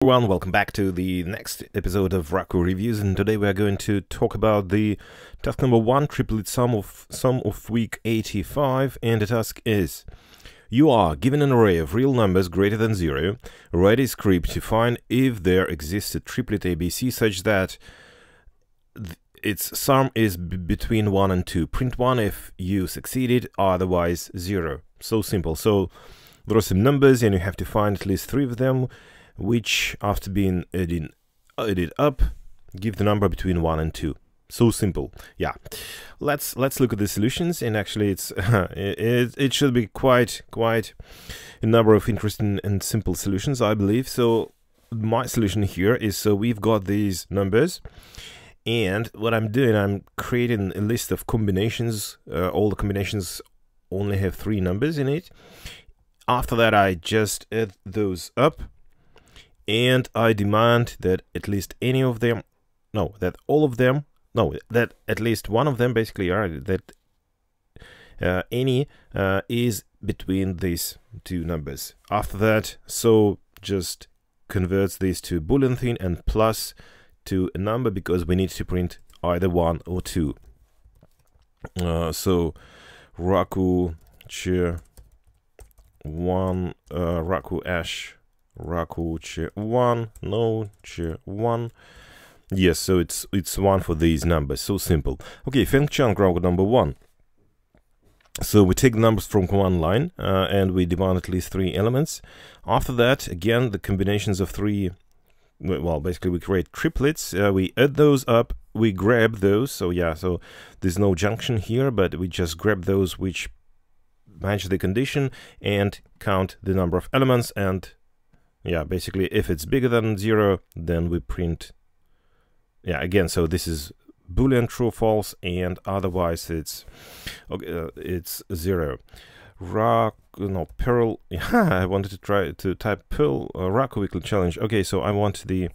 Everyone, welcome back to the next episode of Raku Reviews, and today we are going to talk about the task number 1, triplet sum of week 85, and the task is: you are given an array of real numbers greater than 0, write a script to find if there exists a triplet ABC such that its sum is between 1 and 2. Print 1 if you succeeded, otherwise 0. So simple. So there are some numbers and you have to find at least 3 of them, which after being added up give the number between 1 and 2. So simple. Yeah, let's look at the solutions, and actually it's it should be quite a number of interesting and simple solutions, I believe. So my solution here is, so we've got these numbers, and what I'm doing, I'm creating a list of combinations. All the combinations only have 3 numbers in it. After that, I just add those up, and I demand that at least any of them, no, that all of them, no, that at least one of them, basically, that any is between these 2 numbers. After that, so just converts these to Boolean thing and plus to a number, because we need to print either 1 or 2. So Raku ch 1, Raku ash, Raku ch 1, no ch 1. Yes, so it's 1 for these numbers. So simple. Okay, feng chunk Raku number 1. So we take the numbers from one line and we demand at least 3 elements. After that, again, the combinations of 3, well, basically we create triplets. We add those up, we grab those. So yeah, so there's no junction here, but we just grab those which match the condition and count the number of elements. And yeah, basically if it's bigger than 0, then we print, yeah, again, so this is Boolean true false, and otherwise it's okay, it's 0. Perl, yeah, I wanted to try to type Perl Raku weekly challenge. Okay, so I want the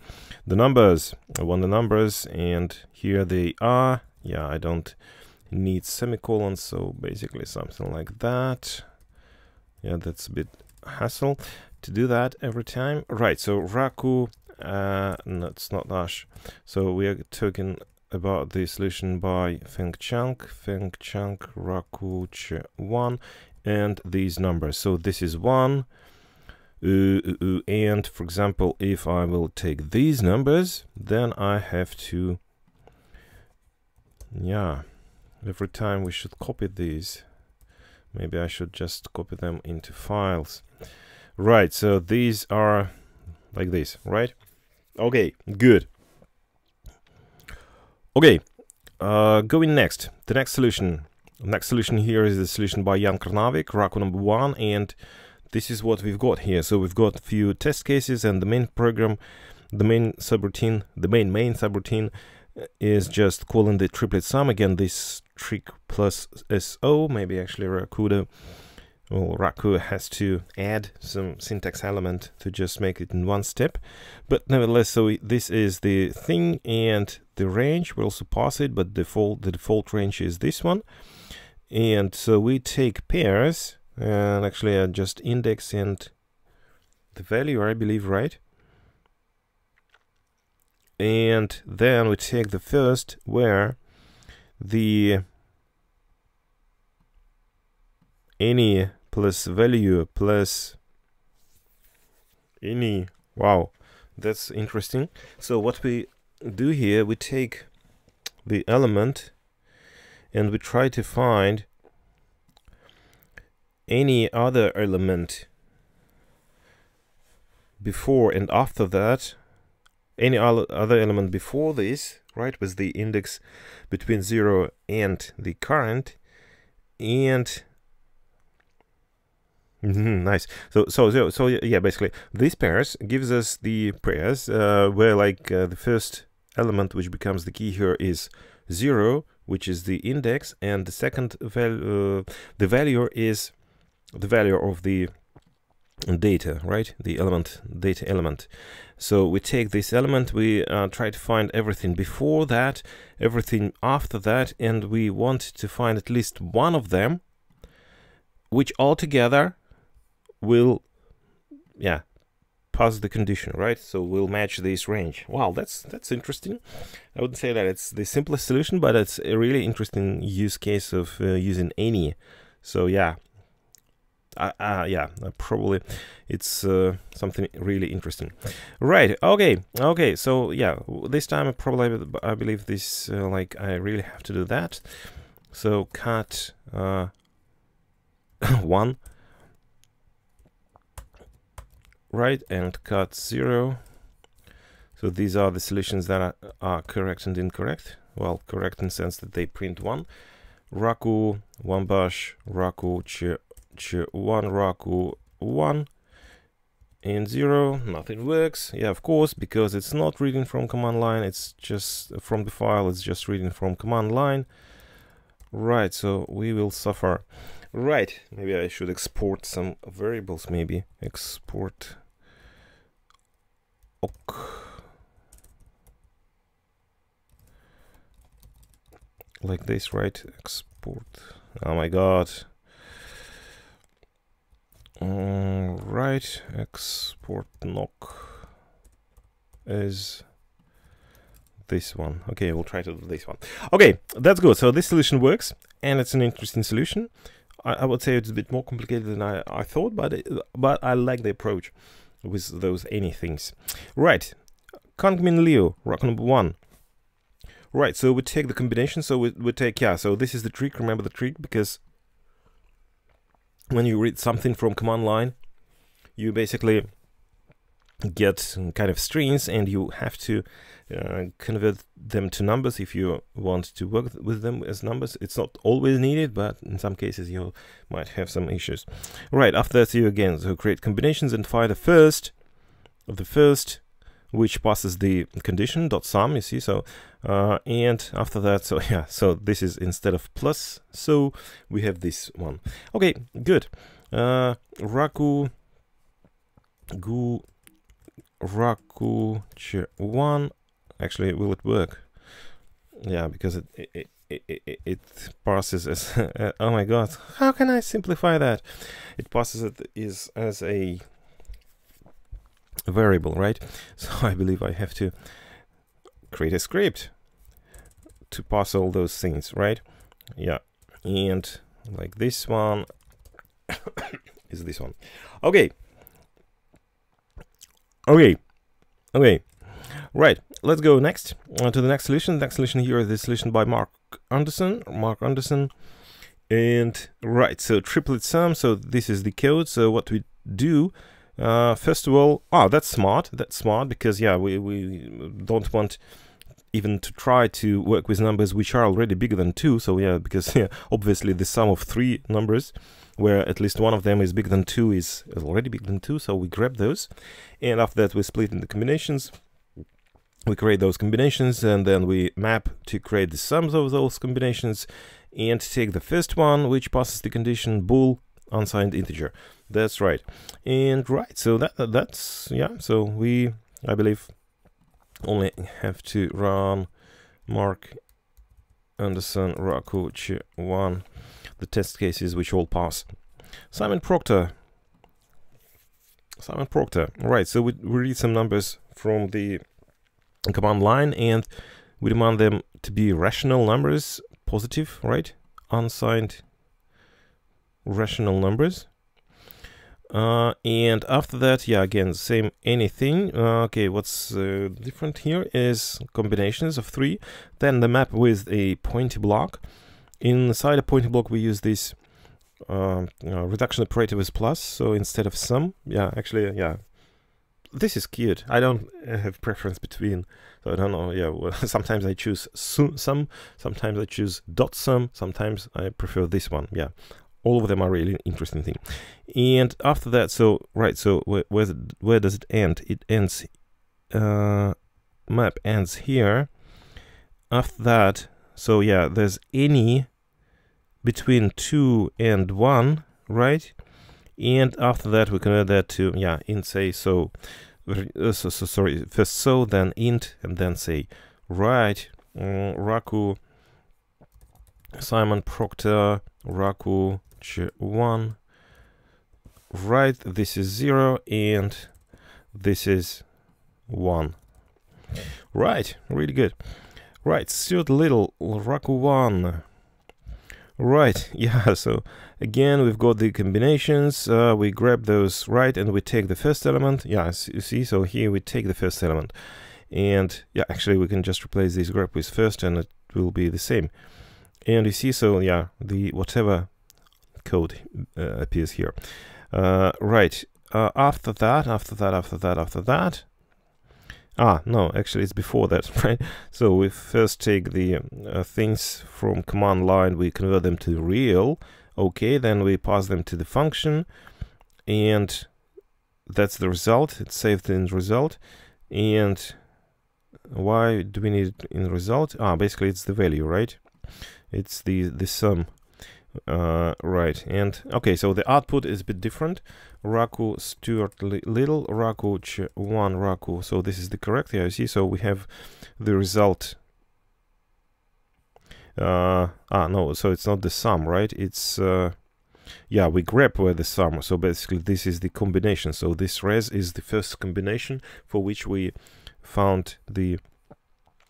numbers. I want the numbers, and here they are. Yeah, I don't need semicolons, so basically something like that. Yeah, that's a bit hassle to do that every time. Right, so Raku, no, it's not dash. So we are talking about the solution by feng chunk Raku ch 1, and these numbers. So this is 1, and for example, if I will take these numbers, then I have to, yeah, every time we should copy these. Maybe I should just copy them into files. Right, so these are like this, right? Okay, good. Okay, going next. The next solution. Next solution here is the solution by Jan Krnavik, Raku number 1, and this is what we've got here. So we've got a few test cases, and the main program, the main subroutine is just calling the triplet sum. Again, this trick plus SO, maybe actually Raku has to add some syntax element to just make it in one step. But nevertheless, so this is the thing, and the range, we also pass it, but the default range is this one. And so we take pairs, and actually I just index and the value, I believe, right? And then we take the first, where the any plus value plus any. Wow, that's interesting. So what we do here, we take the element and we try to find any other element before and after that, any other element before this, right, with the index between 0 and the current, and nice. So yeah, basically these pairs gives us the pairs where like the first element which becomes the key here is 0, which is the index, and the second value, the value is the value of the data, right? The element, data element. So we take this element, we try to find everything before that, everything after that, and we want to find at least one of them, which altogether will, yeah, pass the condition, right? So we'll match this range. Wow, that's interesting. I wouldn't say that it's the simplest solution, but it's a really interesting use case of using any. So yeah, probably it's something really interesting, right? Okay. So yeah, this time I believe this like I really have to do that. So cut 1, right, and cut 0. So these are the solutions that are correct and incorrect. Well, correct in the sense that they print 1. Raku 1 bash, Raku ch1, Raku 1, and 0. Nothing works. Yeah, of course, because it's not reading from command line. It's just from the file. It's just reading from command line. Right. So we will suffer. Right. Maybe I should export some variables. Maybe export. Ok. Like this, right? Export. Oh my god. Right. Export knock is this one. Okay, we'll try to do this one. Okay, that's good. So this solution works, and it's an interesting solution. I would say it's a bit more complicated than I thought, but I like the approach with those any things. Right. Kangmin Liu, Raku number 1. Right, so we take the combination, so we take, yeah, so this is the trick, remember the trick, because when you read something from command line, you basically get kind of strings, and you have to convert them to numbers if you want to work with them as numbers. It's not always needed, but in some cases you might have some issues. Right, after that, you again, so create combinations and find the first of the first, which passes the condition .sum, you see, so and after that, so yeah, so this is instead of plus, so we have this one. Okay, good. Raku ch1, actually, will it work? Yeah, because it passes as oh my god, how can I simplify that? It passes it as a variable, right? So I believe I have to create a script to pass all those things, right? Yeah, and like this one is this one. Okay, right, let's go next to the next solution. The next solution here is the solution by Mark Anderson, and right, so triplet sum. So this is the code. So what we do, first of all, that's smart because yeah, we don't want even to try to work with numbers which are already bigger than 2. So yeah, because yeah, obviously the sum of 3 numbers where at least one of them is bigger than 2 is already bigger than 2, so we grab those, and after that we split into combinations. We create those combinations, and then we map to create the sums of those combinations, and take the first one which passes the condition bool unsigned integer. That's right. And right, so that's yeah, so we, I believe, only have to run Mark Anderson Raku ch1, the test cases which all pass. Simon Proctor. Right, so we read some numbers from the command line, and we demand them to be rational numbers, positive, right? Unsigned rational numbers. And after that, yeah, again, same anything. Okay, what's different here is combinations of 3. Then the map with a pointy block. Inside a pointy block, we use this reduction operator with plus. So instead of sum, yeah, actually, yeah, this is cute. I don't have preference between, so I don't know. Yeah, well, sometimes I choose sum, sometimes I choose .sum, sometimes I prefer this one. Yeah. All of them are really interesting thing. And after that, so right, so where does it end? It ends, map ends here. After that, so yeah, there's any between 2 and 1, right? And after that, we convert that to, yeah, int say so. Sorry, first so, then int, and then say. Right, Raku, Simon Proctor, Raku ch1. Right, this is 0, and this is 1. Right, really good. Right, Stuart Little, Raku 1. Right, yeah, so again we've got the combinations, we grab those, right, and we take the first element. Yeah, you see, so here we take the first element. And yeah, actually we can just replace this grab with first and it will be the same. And you see, so yeah, the whatever code appears here. Right, after that. No, actually it's before that, right? So we first take the things from command line, we convert them to real. Okay, then we pass them to the function, and that's the result. It's saved in result. And why do we need it in result? Basically it's the value, right? It's the sum. Right, and okay, so the output is a bit different. Raku Stuart Little, Raku 1, Raku. So this is the correct, yeah, you see, so we have the result. No, so it's not the sum, right? It's yeah, we grab where the sum. So basically this is the combination. So this res is the first combination for which we found that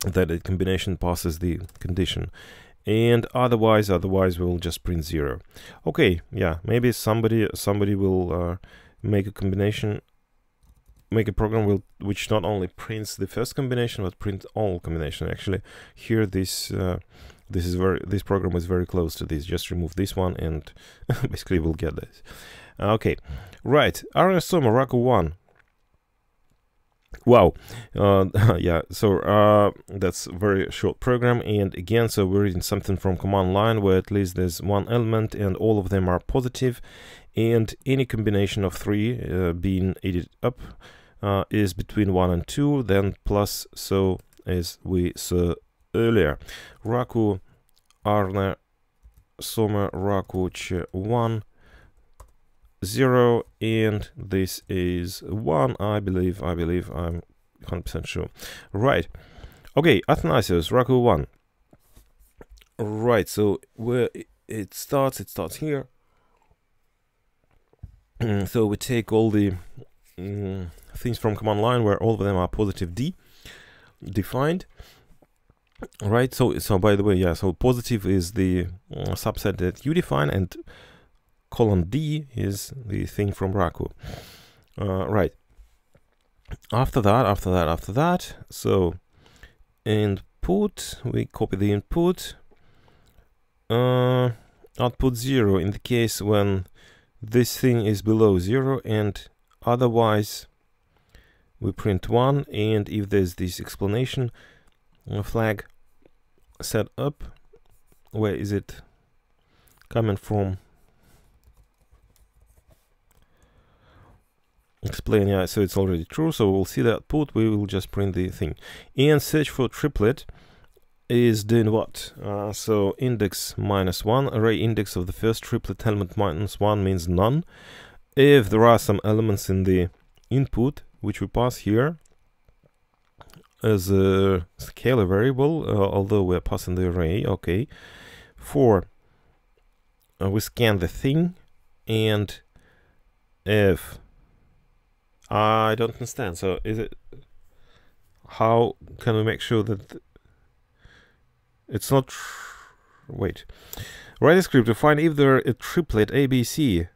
the combination passes the condition. And otherwise we'll just print 0. Okay, yeah, maybe somebody will make a combination, make a program which not only prints the first combination but print all combination. Actually, here this program is very close to this. Just remove this one and basically we'll get this. Okay, right. RNSOMA Raku 1. Wow, yeah, so that's a very short program, and again, so we're reading something from command line where at least there's one element and all of them are positive, and any combination of 3 being added up is between 1 and 2, then plus, so as we saw earlier. Raku Arne Soma Raku 1 0, and this is 1, I believe, I'm 100% sure. Right, okay, Athanasios, Raku 1. Right, so where it starts here. So we take all the things from command line where all of them are positive D defined. Right, so by the way, yeah, so positive is the subset that you define, and colon D is the thing from Raku. Right. After that, so input, we copy the input. Output 0 in the case when this thing is below 0, and otherwise we print 1. And if there's this explanation flag set up, where is it coming from? Explain, yeah, so it's already true, so we'll see the output, we will just print the thing. And search for triplet is doing what? So index -1, array index of the first triplet element -1 means none. If there are some elements in the input which we pass here as a scalar variable, although we're passing the array, okay. We scan the thing, and if I don't understand. So is it, how can we make sure that it's not, wait, write a script to find if there a triplet a+b+c.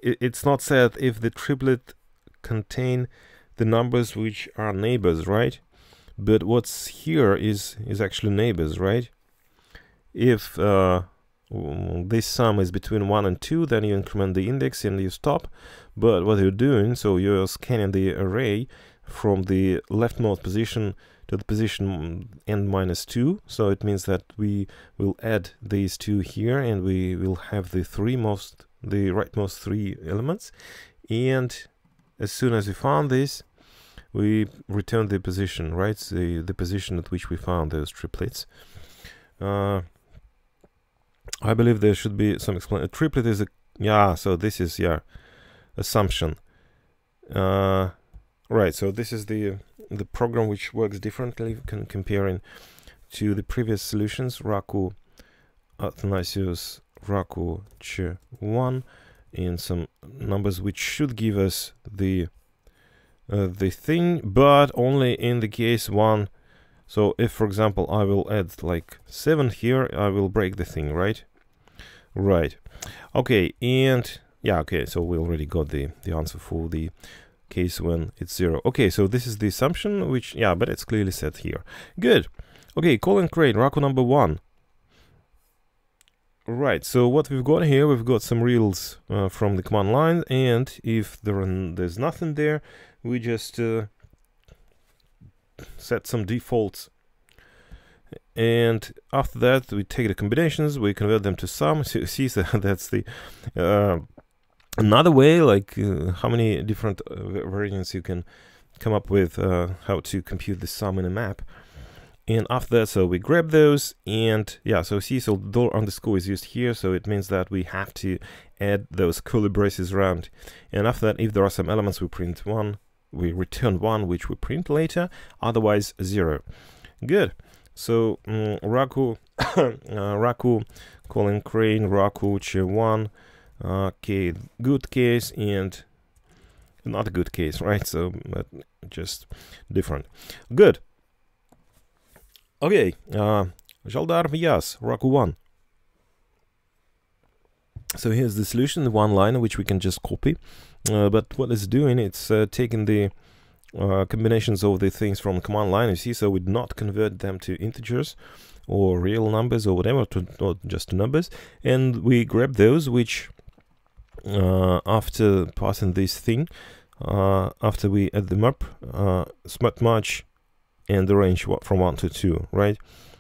It's not said if the triplet contain the numbers which are neighbors, right? But what's here is actually neighbors, right? If this sum is between 1 and 2, then you increment the index and you stop. But what you're doing, so you're scanning the array from the leftmost position to the position n-2. So it means that we will add these 2 here, and we will have the rightmost 3 elements. And as soon as we found this, we return the position, right? The position at which we found those triplets. I believe there should be some explanation. A triplet is a, yeah, so this is, yeah, assumption. Right, so this is the program which works differently comparing to the previous solutions. Raku Athanasios Raku 1, and some numbers which should give us the the thing, but only in the case 1. So if, for example, I will add like 7 here, I will break the thing, right? Right. Okay, and yeah, okay, so we already got the answer for the case when it's 0. Okay, so this is the assumption, which, yeah, but it's clearly set here. Good. Okay, Colin Crane, Raku number 1. Right, so what we've got here, we've got some reals from the command line, and if there's nothing there, we just set some defaults. And after that, we take the combinations, we convert them to sum. So you see, that's the another way, like how many different variants you can come up with, how to compute the sum in a map. And after that, so we grab those, and yeah, so see, so $_ is used here, so it means that we have to add those curly braces around. And after that, if there are some elements, we print 1, we return 1, which we print later, otherwise 0. Good. So Raku, Raku, Colin Crane, Raku, Chair 1, okay, good case and not a good case, right? So, but just different. Good. Okay, Jaldar Vyas, Raku 1. So here's the solution, the one line which we can just copy. But what it's doing, it's taking the combinations of the things from the command line, you see, so we not convert them to integers or real numbers or whatever, or just to numbers. And we grab those which, after passing this thing, after we add them up, smart match and the range from 1 to 2, right?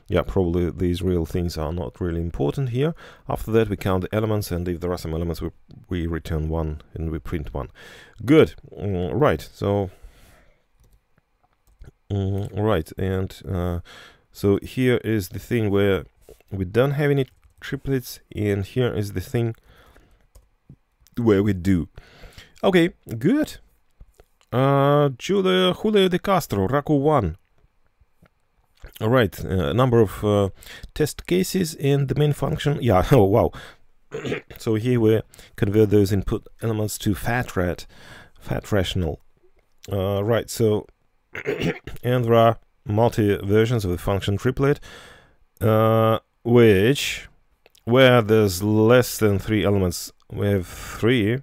Yeah, probably these real things are not really important here. After that, we count the elements, and if there are some elements, we return 1 and we print 1. Good. Right. So, right. And so here is the thing where we don't have any triplets, and here is the thing where we do. Okay, good. Julio de Castro, Raku 1. All right, number of test cases in the main function. Yeah, oh wow. So here we convert those input elements to fat rational. Right, so and there are multi versions of the function triplet, which where there's less than 3 elements, we have 3.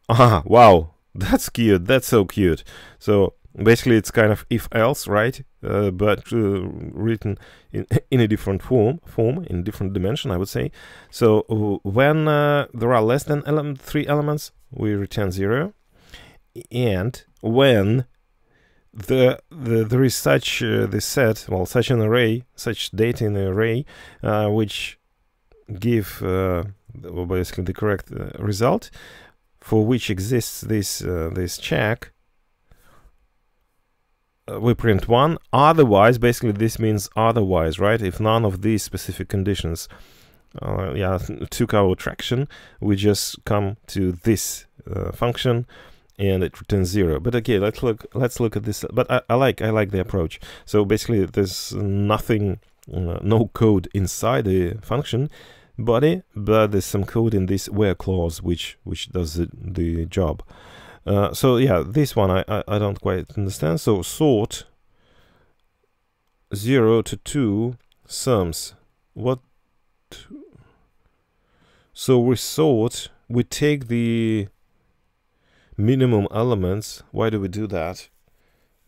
Ah, wow, that's cute. That's so cute. So basically, it's kind of if-else, right? But written in a different form, in different dimension, I would say. So when there are less than 3 elements, we return 0. And when there is such this set, well, such an array, such data in an array, which give basically the correct result, for which exists this check, we print 1. Otherwise, basically this means otherwise, right? If none of these specific conditions yeah, took our traction, we just come to this function and it returns 0. But okay, let's look at this. But I like the approach. So basically there's nothing, no code inside the function body, but there's some code in this where clause which does the job. So yeah, this one I don't quite understand. So sort 0 to 2 sums. What? So we take the minimum elements. Why do we do that?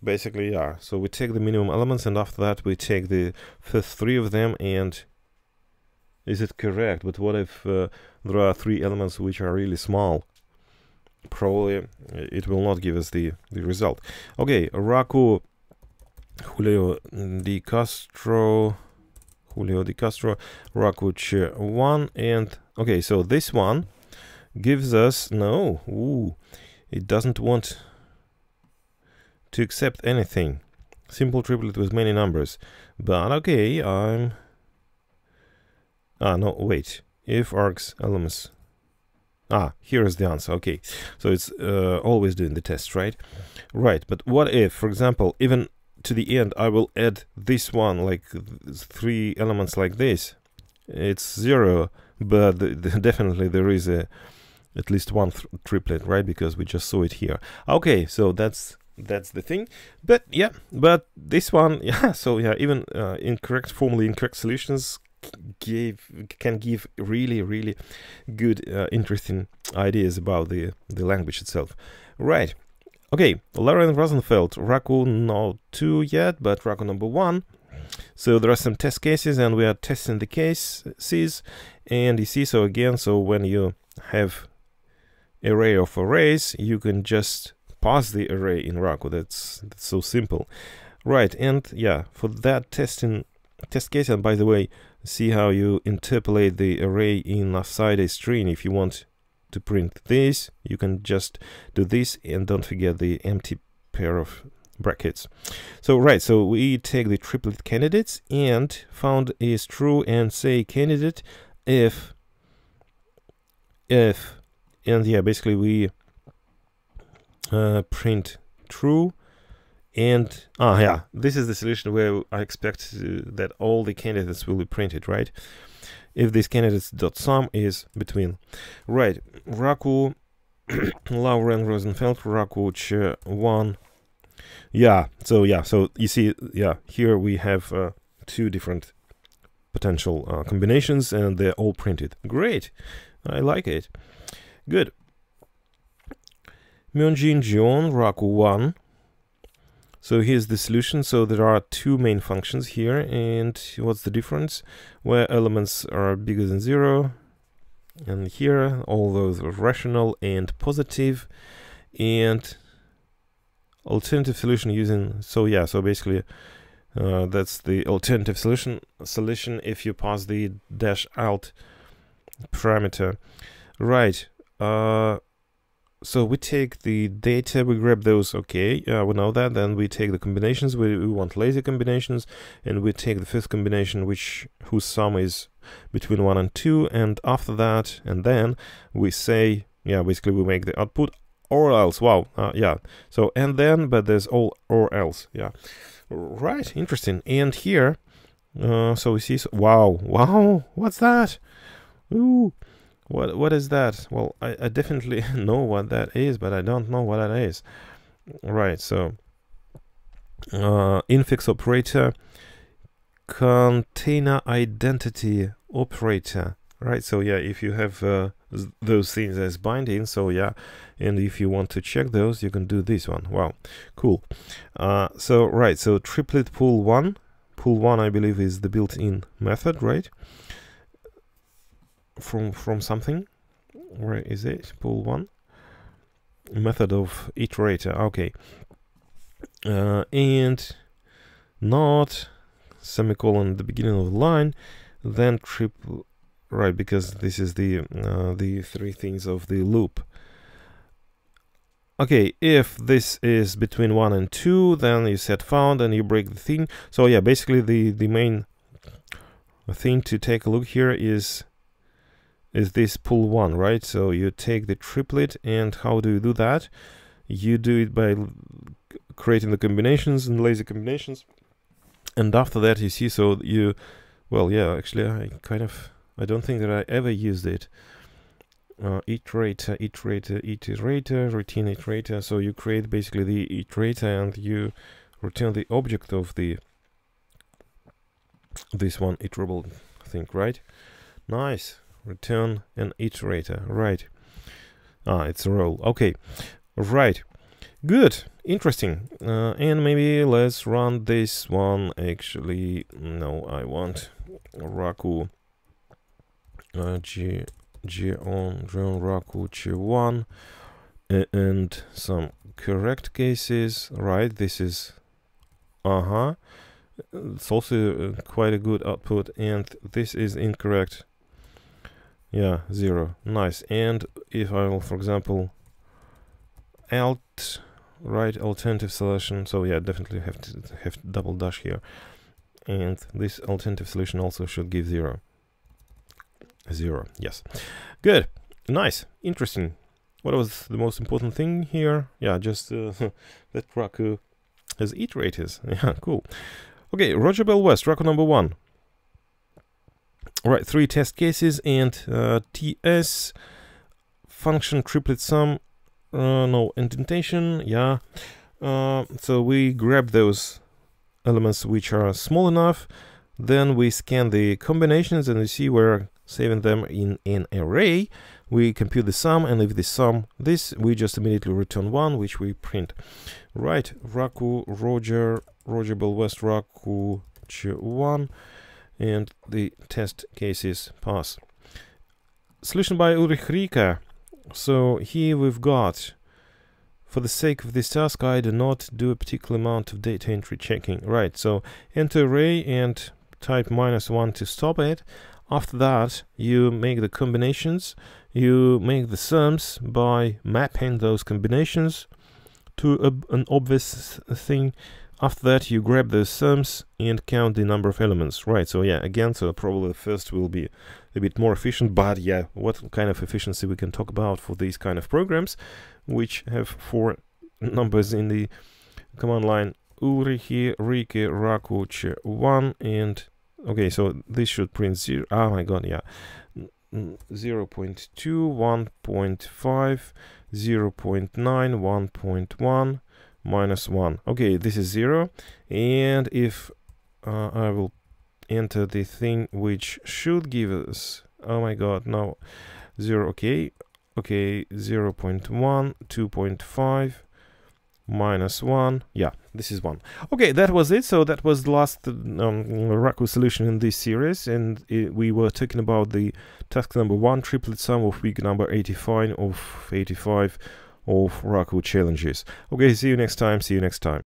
Basically, yeah. So we take the minimum elements, and after that we take the first 3 of them. And is it correct? But what if there are 3 elements which are really small? Probably it will not give us the result. Okay, Raku, Julio de Castro, Raku Chair 1, and okay, so this one gives us it doesn't want to accept anything. Simple triplet with many numbers. But okay, no, wait. If args elements. Here is the answer. Okay, so it's always doing the test, right? Right, but what if, for example, even to the end, I will add this one, like 3 elements like this. It's 0, but definitely there is at least one triplet, right? Because we just saw it here. Okay, so that's that's the thing. But yeah, but this one, yeah, so yeah, even formally incorrect solutions can give really good, interesting ideas about the language itself. Right. Okay, Lauren Rosenfeld, Raku not 2 yet, but Raku number 1. So there are some test cases, and we are testing the cases. And you see, so again, so when you have array of arrays, you can just pass the array in Raku. That's so simple. Right, and yeah, for that test case, and by the way, see how you interpolate the array inside a string. If you want to print this, you can just do this, and don't forget the empty pair of brackets. So right, so we take the triplet candidates and found is true and say candidate if and yeah, basically we print true. And yeah, this is the solution where I expect that all the candidates will be printed, right? If this candidates.sum is between. Right, Raku, Lauren Rosenfeld, Raku 1. Yeah, so you see, yeah, here we have 2 different potential combinations, and they're all printed. Great, I like it. Good. Myonjin Jion, Raku 1. So here's the solution. So there are 2 main functions here, and what's the difference? Where elements are bigger than 0, and here all those are rational and positive, and alternative solution using, so yeah, so basically that's the alternative solution if you pass the -alt parameter. Right. So we take the data, we grab those, okay, we know that. Then we take the combinations, we want lazy combinations, and we take the first combination whose sum is between 1 and 2, and after that, and then we say, yeah, basically we make the output or else. Wow, yeah, so and then, but there's all or else, yeah. Right, interesting. And here, so we see, wow, what's that? Ooh. What is that? Well, I definitely know what that is, but I don't know what that is. Right, so infix operator, container identity operator. Right, so yeah, if you have those things as binding, so yeah, and if you want to check those, you can do this one. Wow, cool. So right, so triplet pool 1 I believe is the built-in method, right? From something. Where is it? Pool 1 method of iterator. Okay, and not semicolon at the beginning of the line, then triple, right, because this is the 3 things of the loop. Okay, if this is between 1 and 2, then you set found and you break the thing. So yeah, basically the main thing to take a look here is this pool 1, right? So you take the triplet, and how do you do that? You do it by creating the combinations and lazy combinations, and after that you see, so you, well, yeah, actually I don't think that I ever used it. Iterator, routine iterator. So you create basically the iterator, and you return the object of this one iterable thing, right? Nice. Return an iterator, right? It's a role. Okay, right, good, interesting. And maybe let's run this one. Actually, no, I want Raku Jion Raku Q1 and some correct cases, right? This is it's also quite a good output, and this is incorrect. Yeah, 0. Nice. And if I will, for example, right, alternative solution. So yeah, definitely have to have double dash here. And this alternative solution also should give 0. 0. Yes. Good. Nice. Interesting. What was the most important thing here? Yeah, just that Raku has iterators. Yeah, cool. Okay, Roger Bell West, Raku number 1. Right, 3 test cases, and TS function triplet sum, no indentation, yeah. So we grab those elements which are small enough, then we scan the combinations, and you see we're saving them in an array. We compute the sum, and if the sum this, we just immediately return 1, which we print. Right, Raku, Roger Belwest, Raku 1, and the test cases pass. Solution by Ulrich Rieker. So here we've got, for the sake of this task, I do not do a particular amount of data entry checking. Right, so enter array and type -1 to stop it. After that, you make the combinations, you make the sums by mapping those combinations to an obvious thing. After that, you grab those sums and count the number of elements. Right, so yeah, again, so probably the first will be a bit more efficient, but yeah, what kind of efficiency we can talk about for these kind of programs, which have 4 numbers in the command line. Ulrich Rike Raku 1, and okay, so this should print 0. Oh my god, yeah. 0.2, 1.5, 0.9, 1.1, -1. Okay, this is 0. And if I will enter the thing which should give us, oh my god, no, 0, okay, 0.1, 2.5, -1, yeah, this is 1. Okay, that was it. So that was the last Raku solution in this series, and we were talking about the task number 1, triplet sum of week number 85 of Raku challenges. Okay, see you next time.